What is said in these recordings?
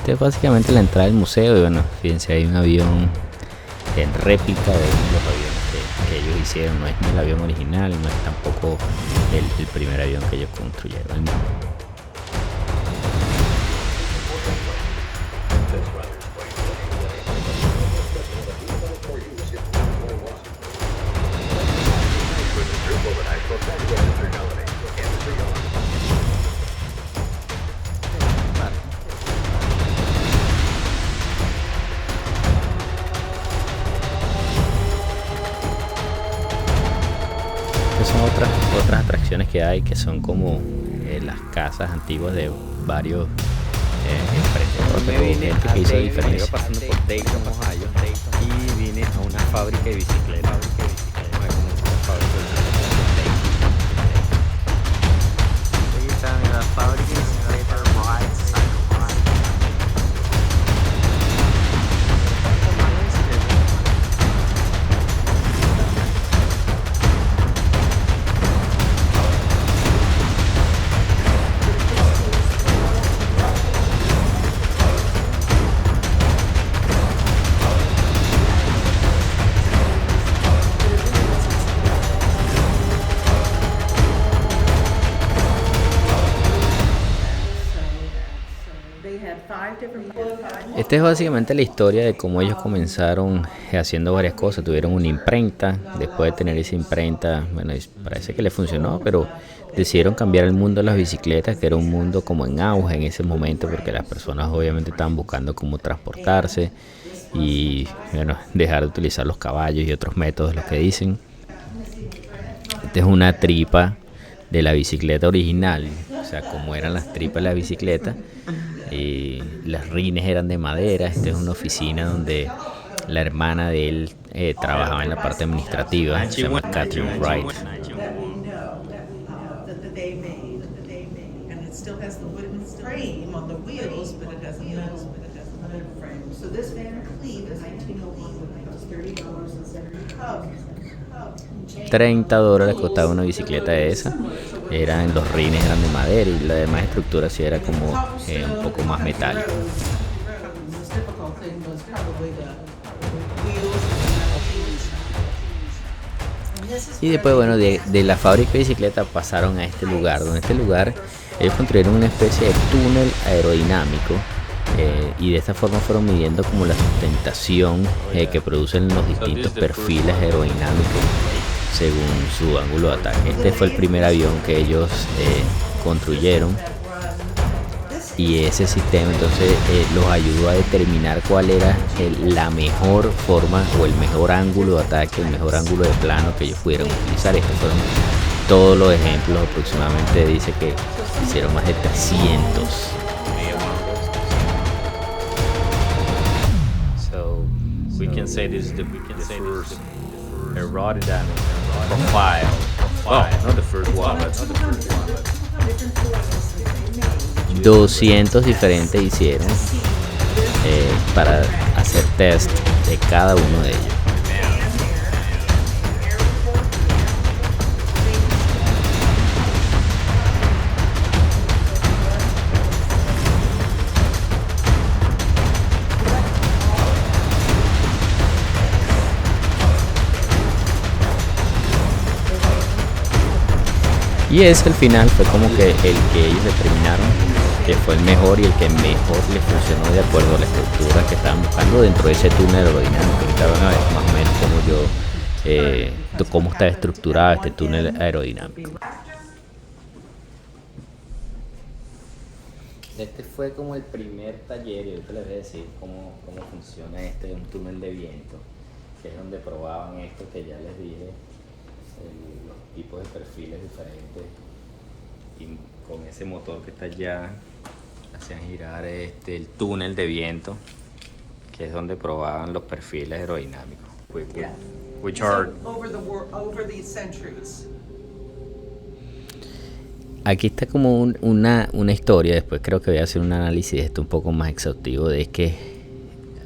Este es básicamente la entrada del museo y bueno, fíjense, hay un avión en réplica de uno de los aviones que ellos hicieron. No es ni el avión original, no es tampoco el primer avión que ellos construyeron. Estas son otras atracciones que hay, que son como las casas antiguas de varios emprendedores, gente que hizo diferencia. Pasando por Dayton, Ohio, y vine a una fábrica de bicicletas. Aquí están las fábricas de bicicletas, rides, Esta es básicamente la historia de cómo ellos comenzaron haciendo varias cosas. Tuvieron una imprenta, después de tener esa imprenta, bueno, parece que les funcionó, pero decidieron cambiar el mundo de las bicicletas, que era un mundo como en auge en ese momento, porque las personas obviamente estaban buscando cómo transportarse y bueno, dejar de utilizar los caballos y otros métodos, lo que dicen. Esta es una tripa de la bicicleta original, o sea, como eran las tripas de la bicicleta. Y las rines eran de madera. Esta es una oficina donde la hermana de él trabajaba en la parte administrativa, se llama Catherine Wright. $30 costaba una bicicleta de esa. Los rines eran de madera y la demás estructura sí era como un poco más metálica. Y después, bueno, de la fábrica de bicicletas pasaron a este lugar, ellos construyeron una especie de túnel aerodinámico y de esta forma fueron midiendo como la sustentación que producen los distintos perfiles aerodinámicos según su ángulo de ataque. Este fue el primer avión que ellos construyeron y ese sistema entonces los ayudó a determinar cuál era la mejor forma o el mejor ángulo de ataque, el mejor ángulo de plano que ellos pudieran utilizar. Estos fueron todos los ejemplos, aproximadamente dice que hicieron más de 300. So we can say this is the first aerodynamic profile. Oh, not the first one, but 200 diferentes hicieron para hacer test de cada uno de ellos. Y ese al final fue como que el que ellos determinaron que fue el mejor y el que mejor les funcionó de acuerdo a la estructura que estaban buscando dentro de ese túnel aerodinámico. Ahorita van a ver más o menos cómo está estructurado este túnel aerodinámico. Este fue como el primer taller, y ahorita les voy a decir cómo funciona un túnel de viento, que es donde probaban esto que ya les dije, los tipos de perfiles diferentes, y con ese motor que está allá hacían girar el túnel de viento, que es donde probaban los perfiles aerodinámicos. which are over the centuries. Aquí está como una historia, después creo que voy a hacer un análisis de esto un poco más exhaustivo, de que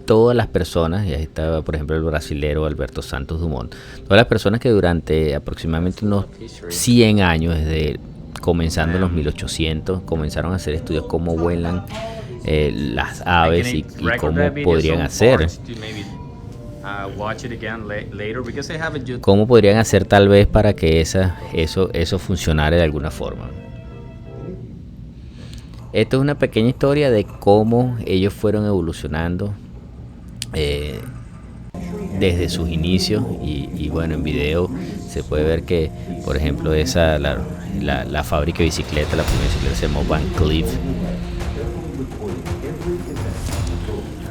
todas las personas, y ahí estaba por ejemplo el brasilero Alberto Santos Dumont, todas las personas que durante aproximadamente unos 100 años, desde comenzando en los 1800, comenzaron a hacer estudios cómo vuelan las aves y cómo podrían hacer. ¿Cómo podrían hacer tal vez para que eso funcionara de alguna forma? Esto es una pequeña historia de cómo ellos fueron evolucionando desde sus inicios y bueno, en video se puede ver que, por ejemplo, la fábrica de bicicletas, la primera bicicleta se llamó Van Cleef,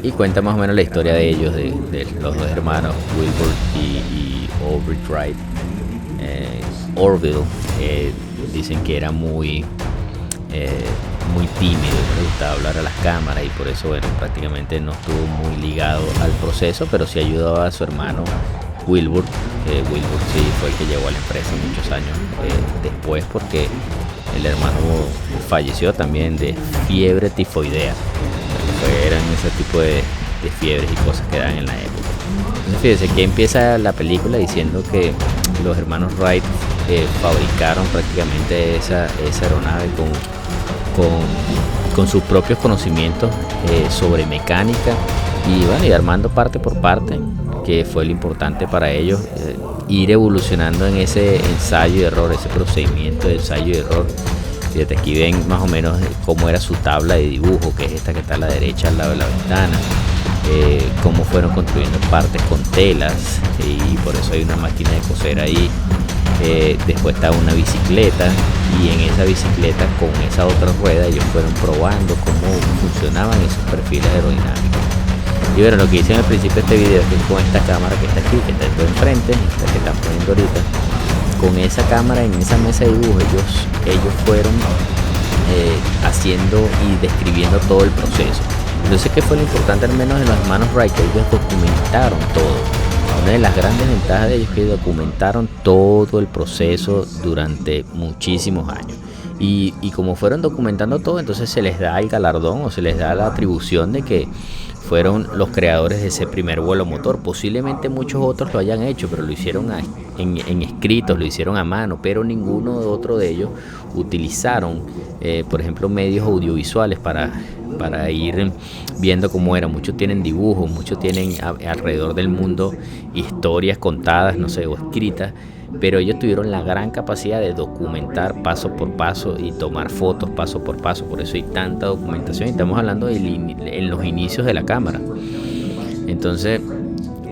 y cuenta más o menos la historia de ellos, de los dos hermanos Wilbur y Orville Wright. Orville dicen que era muy tímido, no le gustaba hablar a las cámaras, y por eso, bueno, prácticamente no estuvo muy ligado al proceso, pero sí ayudaba a su hermano Wilbur. Wilbur sí fue el que llevó a la empresa muchos años después, porque el hermano falleció también de fiebre tifoidea. Eran ese tipo de fiebres y cosas que dan en la época. Entonces, fíjense que empieza la película diciendo que los hermanos Wright fabricaron prácticamente esa aeronave con sus propios conocimientos sobre mecánica, y bueno, y armando parte por parte, que fue lo importante para ellos, ir evolucionando en ese ensayo y error, ese procedimiento de ensayo y error. Fíjate, aquí ven más o menos cómo era su tabla de dibujo, que es esta que está a la derecha al lado de la ventana. Cómo fueron construyendo partes con telas, y por eso hay una máquina de coser ahí. Después está una bicicleta, y en esa bicicleta con esa otra rueda ellos fueron probando cómo funcionaban esos perfiles aerodinámicos. Y bueno, lo que hice al principio de este video es que con esta cámara que está aquí, que está de enfrente, esta que están poniendo ahorita, con esa cámara en esa mesa de dibujo, ellos fueron haciendo y describiendo todo el proceso. Entonces, ¿qué fue lo importante al menos de los hermanos Wright? Que ellos documentaron todo. Una de las grandes ventajas de ellos es que documentaron todo el proceso durante muchísimos años. Y como fueron documentando todo, entonces se les da el galardón, o se les da la atribución de que fueron los creadores de ese primer vuelo motor. Posiblemente muchos otros lo hayan hecho, pero lo hicieron en escritos, lo hicieron a mano, pero ninguno otro de ellos utilizaron, por ejemplo, medios audiovisuales para ir viendo cómo era. Muchos tienen dibujos, muchos tienen alrededor del mundo historias contadas, no sé, o escritas, pero ellos tuvieron la gran capacidad de documentar paso por paso y tomar fotos paso por paso. Por eso hay tanta documentación, y estamos hablando en los inicios de la cámara. Entonces,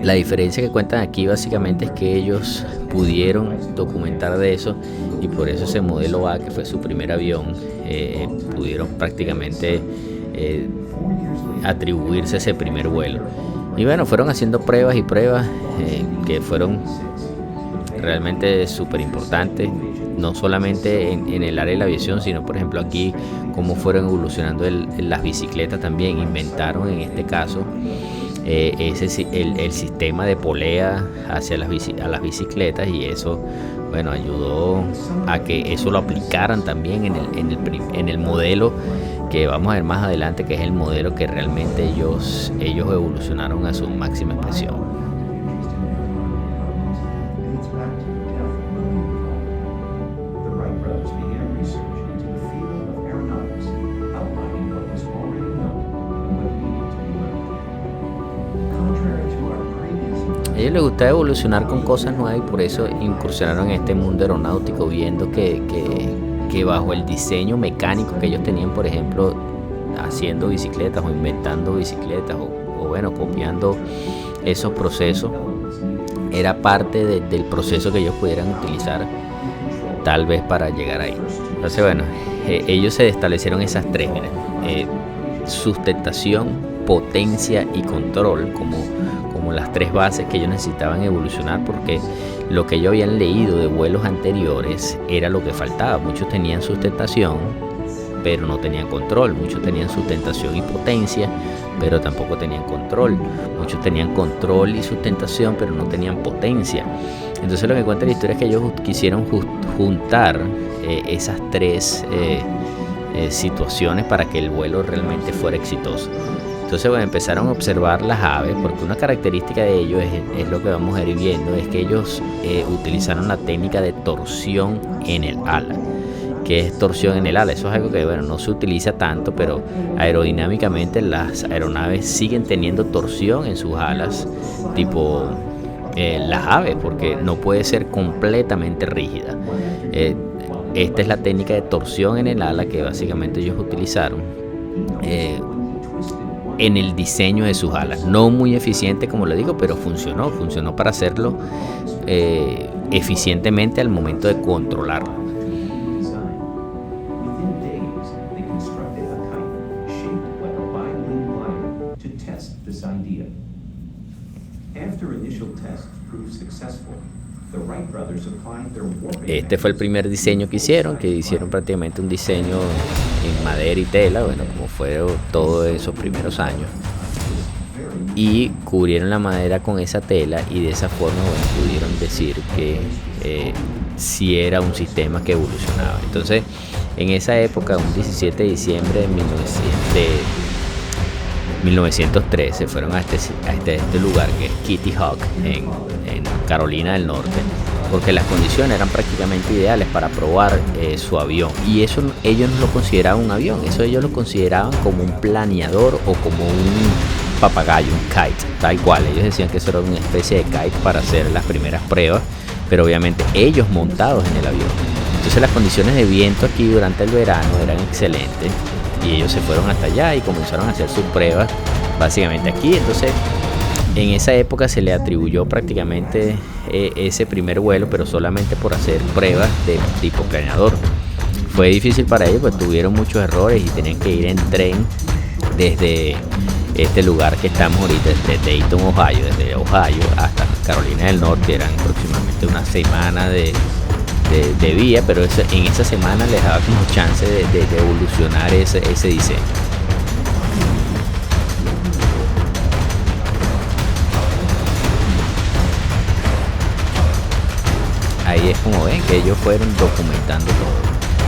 la diferencia que cuentan aquí básicamente es que ellos pudieron documentar de eso, y por eso ese modelo A, que fue su primer avión, pudieron prácticamente atribuirse ese primer vuelo. Y bueno, fueron haciendo pruebas y pruebas que fueron realmente súper importantes, no solamente en el área de la aviación, sino por ejemplo aquí cómo fueron evolucionando las bicicletas. También inventaron en este caso el sistema de polea hacia a las bicicletas, y eso, bueno, ayudó a que eso lo aplicaran también en el modelo que vamos a ver más adelante, que es el modelo que realmente ellos evolucionaron a su máxima expresión. A ellos les gustaba evolucionar con cosas nuevas, y por eso incursionaron en este mundo aeronáutico, viendo que bajo el diseño mecánico que ellos tenían, por ejemplo, haciendo bicicletas o inventando bicicletas o bueno, copiando esos procesos, era parte del proceso que ellos pudieran utilizar tal vez para llegar ahí. Entonces, bueno, ellos se establecieron esas tres, miren, sustentación, potencia y control como las tres bases que ellos necesitaban evolucionar, porque lo que ellos habían leído de vuelos anteriores era lo que faltaba. Muchos tenían sustentación, pero no tenían control. Muchos tenían sustentación y potencia, pero tampoco tenían control. Muchos tenían control y sustentación, pero no tenían potencia. Entonces, lo que cuenta la historia es que ellos quisieron juntar esas tres situaciones para que el vuelo realmente fuera exitoso. Entonces, bueno, empezaron a observar las aves, porque una característica de ellos es lo que vamos a ir viendo, es que ellos utilizaron la técnica de torsión en el ala, que es torsión en el ala. Eso es algo que, bueno, no se utiliza tanto, pero aerodinámicamente las aeronaves siguen teniendo torsión en sus alas, tipo las aves, porque no puede ser completamente rígida. Esta es la técnica de torsión en el ala que básicamente ellos utilizaron en el diseño de sus alas. No muy eficiente, como le digo, pero funcionó para hacerlo eficientemente al momento de controlarlo. Este fue el primer diseño que hicieron prácticamente un diseño en madera y tela, bueno, como fueron todos esos primeros años, y cubrieron la madera con esa tela, y de esa forma, bueno, pudieron decir que sí era un sistema que evolucionaba. Entonces, en esa época, un 17 de diciembre de 1913, fueron a este lugar que es Kitty Hawk en Carolina del Norte, porque las condiciones eran prácticamente ideales para probar su avión, y eso ellos no lo consideraban un avión, eso ellos lo consideraban como un planeador o como un papagayo, un kite, tal cual. Ellos decían que eso era una especie de kite para hacer las primeras pruebas, pero obviamente ellos montados en el avión. Entonces las condiciones de viento aquí durante el verano eran excelentes, y ellos se fueron hasta allá y comenzaron a hacer sus pruebas básicamente aquí. Entonces, en esa época se le atribuyó prácticamente ese primer vuelo, pero solamente por hacer pruebas de tipo planeador. Fue difícil para ellos, pues tuvieron muchos errores y tenían que ir en tren desde este lugar que estamos ahorita, desde Dayton, Ohio, desde Ohio hasta Carolina del Norte. Eran aproximadamente una semana de vía, pero en esa semana les daba como chance de evolucionar ese diseño. Ahí es como ven que ellos fueron documentando todo,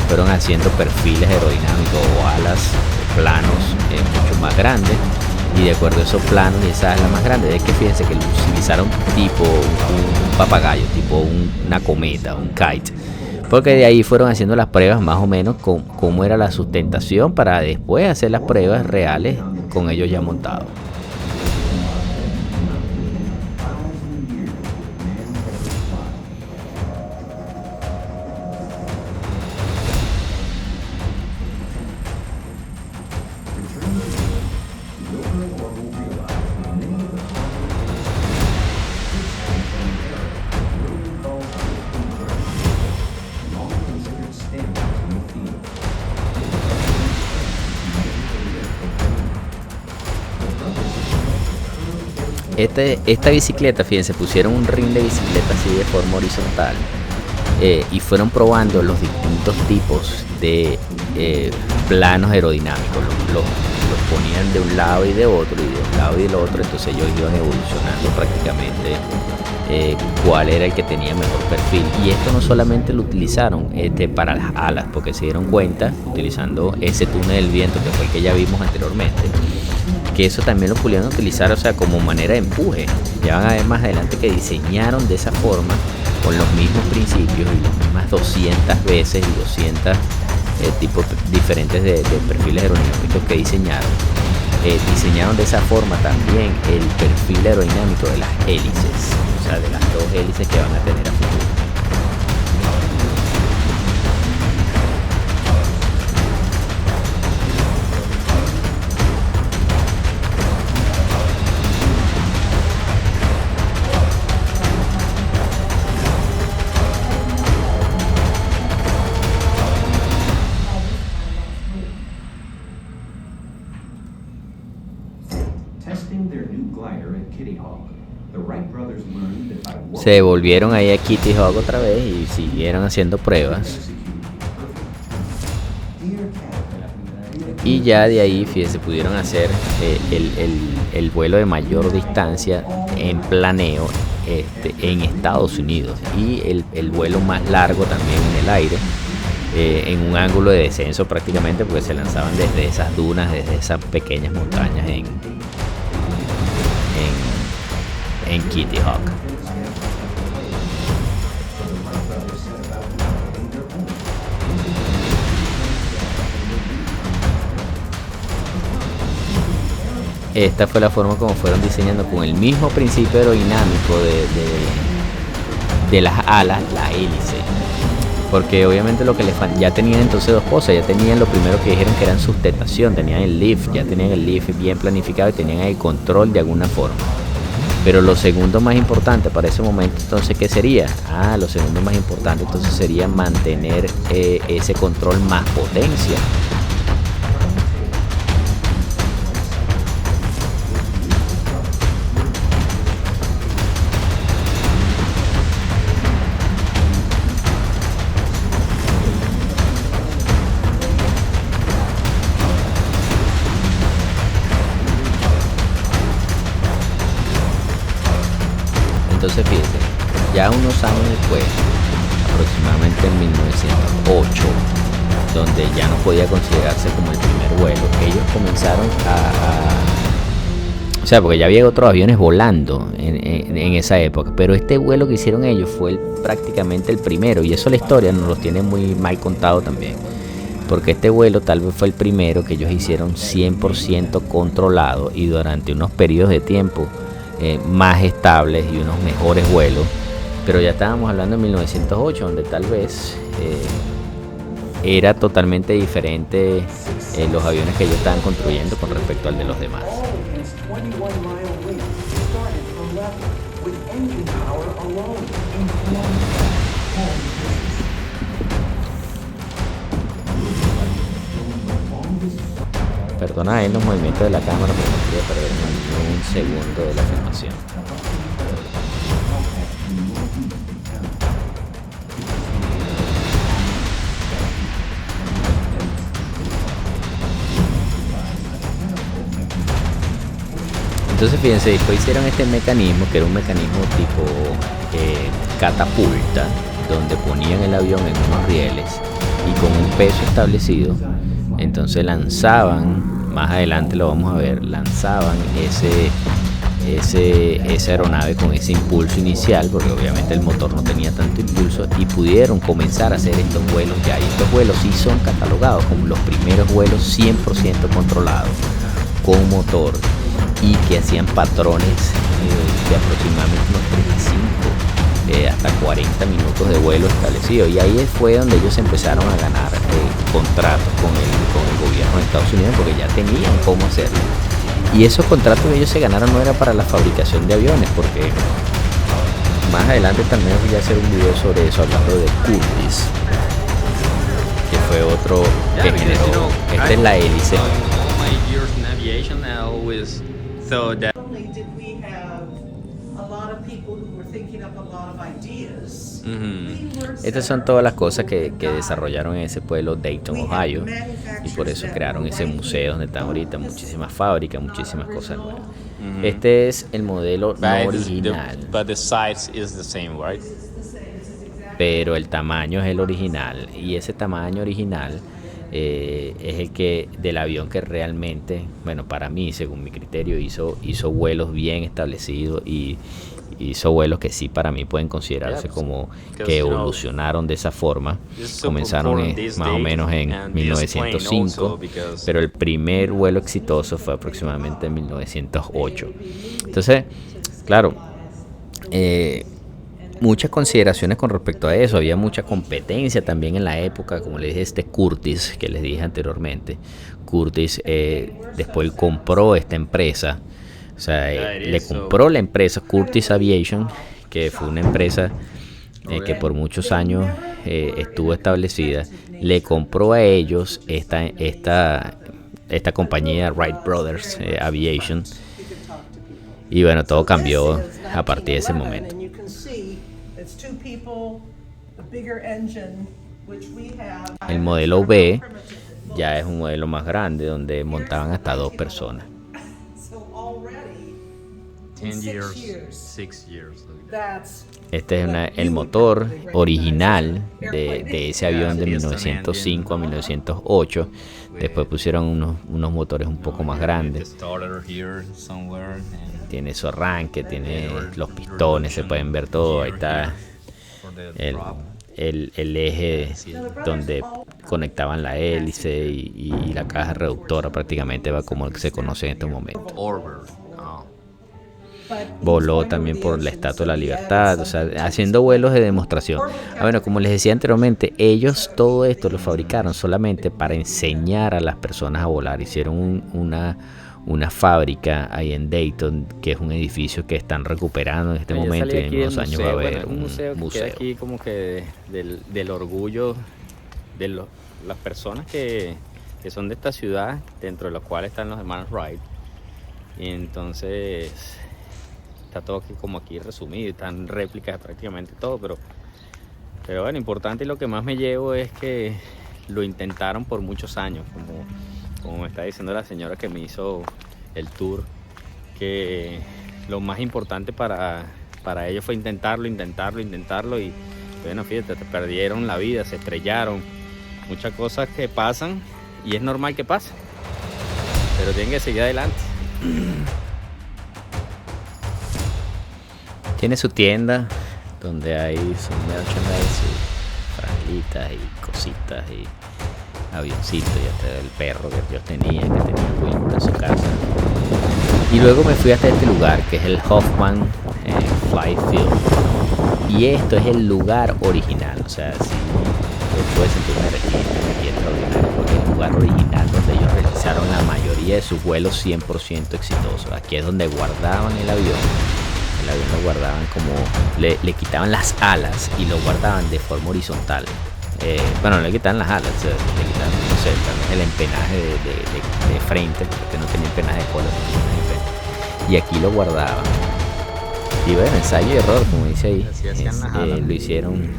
fueron haciendo perfiles aerodinámicos o alas, planos mucho más grandes, y de acuerdo a esos planos y esas alas más grandes, es que fíjense que lo utilizaron tipo un papagayo, tipo una cometa, un kite, porque de ahí fueron haciendo las pruebas más o menos con cómo era la sustentación, para después hacer las pruebas reales con ellos ya montados. Esta bicicleta, fíjense, pusieron un ring de bicicleta así de forma horizontal, y fueron probando los distintos tipos de planos aerodinámicos. Los ponían de un lado y de otro, y de un lado y del otro. Entonces ellos iban evolucionando prácticamente cuál era el que tenía mejor perfil. Y esto no solamente lo utilizaron para las alas, porque se dieron cuenta, utilizando ese túnel del viento que fue el que ya vimos anteriormente, que eso también lo pudieron utilizar, o sea, como manera de empuje. Ya van a ver más adelante que diseñaron de esa forma, con los mismos principios y las mismas 200 veces y 200 tipos diferentes de perfiles aerodinámicos que diseñaron. Diseñaron de esa forma también el perfil aerodinámico de las hélices, o sea, de las dos hélices que van a tener a futuro. Se volvieron ahí a Kitty Hawk otra vez y siguieron haciendo pruebas. Y ya de ahí, fíjense, pudieron hacer el vuelo de mayor distancia en planeo en Estados Unidos, y el vuelo más largo también en el aire, en un ángulo de descenso prácticamente, porque se lanzaban desde esas dunas, desde esas pequeñas montañas en Kitty Hawk. esta fue la forma como fueron diseñando con el mismo principio aerodinámico de las alas, la hélice. Porque obviamente lo que les ya tenían entonces dos cosas, ya tenían lo primero que dijeron que eran sustentación, tenían el lift, ya tenían el lift bien planificado y tenían el control de alguna forma. Pero lo segundo más importante para ese momento, entonces, ¿qué sería? Lo segundo más importante entonces sería mantener ese control más potencia. Entonces fíjense, ya unos años después, aproximadamente en 1908, donde ya no podía considerarse como el primer vuelo, ellos comenzaron o sea, porque ya había otros aviones volando en esa época, pero este vuelo que hicieron ellos fue prácticamente el primero, y eso la historia nos lo tiene muy mal contado también, porque este vuelo tal vez fue el primero que ellos hicieron 100% controlado y durante unos periodos de tiempo más estables y unos mejores vuelos. Pero ya estábamos hablando de 1908, donde tal vez era totalmente diferente los aviones que ellos estaban construyendo con respecto al de los demás. Perdona los movimientos de la cámara porque no quería perder un segundo de la filmación. Entonces fíjense, después hicieron este mecanismo, que era un mecanismo tipo catapulta, donde ponían el avión en unos rieles y con un peso establecido, entonces lanzaban, más adelante lo vamos a ver, lanzaban esa aeronave con ese impulso inicial, porque obviamente el motor no tenía tanto impulso, y pudieron comenzar a hacer estos vuelos ya, y estos vuelos sí son catalogados como los primeros vuelos 100% controlados con motor y que hacían patrones de aproximadamente unos 35 hasta 40 minutos de vuelo establecido, y ahí fue donde ellos empezaron a ganar contratos con el gobierno de Estados Unidos, porque ya tenían cómo hacerlo. Y esos contratos que ellos se ganaron no era para la fabricación de aviones, porque más adelante también voy a hacer un video sobre eso, hablando de Curtiss, que fue otro que generó. Esta es la hélice. Not only did we have a lot of people who were thinking up a lot of ideas, we were Estas son todas las cosas que desarrollaron en ese pueblo, Dayton, Ohio, y por eso crearon ese museo donde están ahorita, muchísimas fábricas, muchísimas cosas nuevas. Este es el modelo no original, But the size is the same, right? pero el tamaño es el original, y ese tamaño original es el que del avión que realmente, bueno, para mí, según mi criterio, hizo vuelos bien establecidos y hizo vuelos que sí para mí pueden considerarse como que evolucionaron de esa forma. Comenzaron más o menos en 1905, pero el primer vuelo exitoso fue aproximadamente en 1908. Entonces, claro, muchas consideraciones con respecto a eso. Había mucha competencia también en la época, como les dije, Curtiss, que les dije anteriormente. Curtiss después compró esta empresa, o sea, le compró la empresa Curtiss Aviation, que fue una empresa que por muchos años estuvo establecida. Le compró a ellos esta compañía, Wright Brothers Aviation, y bueno, todo cambió a partir de ese momento. El modelo B ya es un modelo más grande, donde montaban hasta 2 personas. 10 years, 6 years. Este es el motor original de ese avión de 1905 a 1908. Después pusieron unos motores un poco más grandes. Tiene su arranque, tiene los pistones, se pueden ver todo. Ahí está el eje donde conectaban la hélice y la caja reductora prácticamente va como el que se conoce en estos momentos. Orbiter. Oh. Voló también por la Estatua de la Libertad, o sea, haciendo vuelos de demostración. Bueno, como les decía anteriormente, ellos todo esto lo fabricaron solamente para enseñar a las personas a volar. Hicieron una fábrica ahí en Dayton, que es un edificio que están recuperando en este momento, y en unos años va a haber un museo. Que queda aquí como que del orgullo de las personas que son de esta ciudad, dentro de los cuales están los hermanos Wright. Y entonces está todo aquí como aquí resumido, están réplicas de prácticamente todo, pero bueno, importante, y lo que más me llevo es que lo intentaron por muchos años, como me está diciendo la señora que me hizo el tour, que lo más importante para ellos fue intentarlo, y bueno, fíjate, te perdieron la vida, se estrellaron, muchas cosas que pasan, y es normal que pase, pero tienen que seguir adelante. Tiene su tienda donde hay su merchandise, franelitas y cositas y avioncitos y hasta el perro que Dios tenía, Wind en su casa. Y luego me fui hasta este lugar que es el Hoffman Flight Field. Y esto es el lugar original, o sea, sí, puedes sentir una energía extraordinaria porque es el lugar original donde ellos realizaron la mayoría de sus vuelos 100% exitosos. Aquí es donde guardaban el avión. El avión lo guardaban como, le quitaban las alas y lo guardaban de forma horizontal. Bueno, le quitaban las alas, le quitaban, no sé, el empenaje de frente, porque no tenía empenaje de cola, y aquí lo guardaban. Y bueno, ensayo y error, como dice ahí, lo hicieron.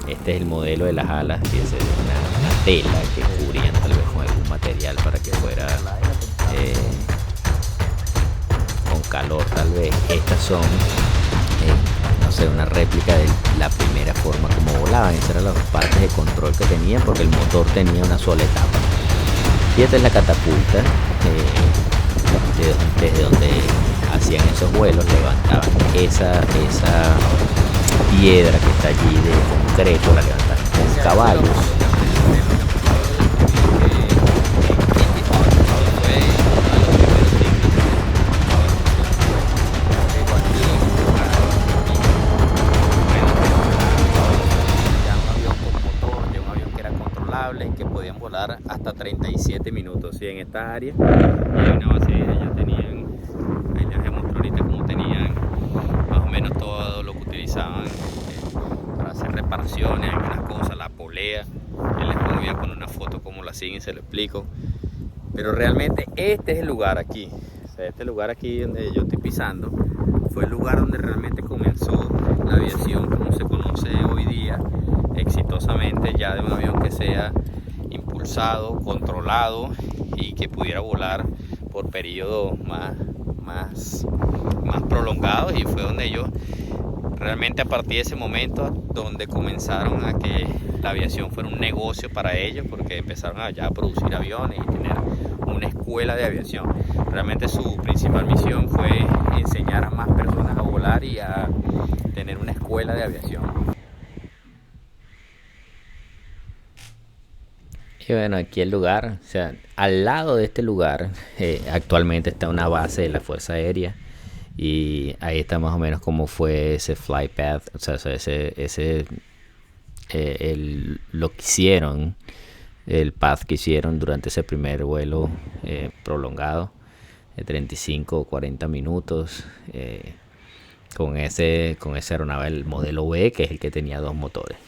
Este es el modelo de las alas, y es una tela que cubrían tal vez con algún material para que fuera con calor tal vez. Estas son no sé, una réplica de la primera forma como volaban. Esas eran las partes de control que tenían, porque el motor tenía una sola etapa. Y esta es la catapulta, desde donde hacían esos vuelos, levantaban esa piedra que está allí de concreto, la levantaban con caballos. Que podían volar hasta 37 minutos. Y en esta área hay una base, ellos tenían, ahí les demuestro ahorita cómo tenían más o menos todo lo que utilizaban para hacer reparaciones, algunas cosas, la polea. Él les voy a poner una foto como la siguen y se lo explico. Pero realmente este es el lugar aquí, o sea, este lugar aquí donde yo estoy pisando fue el lugar donde realmente comenzó la aviación como se conoce hoy día, exitosamente, ya de un avión que sea impulsado, controlado y que pudiera volar por periodos más prolongados. Y fue donde ellos realmente, a partir de ese momento, donde comenzaron a que la aviación fuera un negocio para ellos, porque empezaron a producir aviones y tener una escuela de aviación. Realmente su principal misión fue enseñar a más personas a volar y a tener una escuela de aviación. Y bueno, aquí el lugar, o sea, al lado de este lugar actualmente está una base de la Fuerza Aérea, y ahí está más o menos cómo fue ese flight path, o sea, lo que hicieron, el path que hicieron durante ese primer vuelo prolongado de 35 o 40 minutos con esa aeronave, el modelo B, que es el que tenía 2 motores.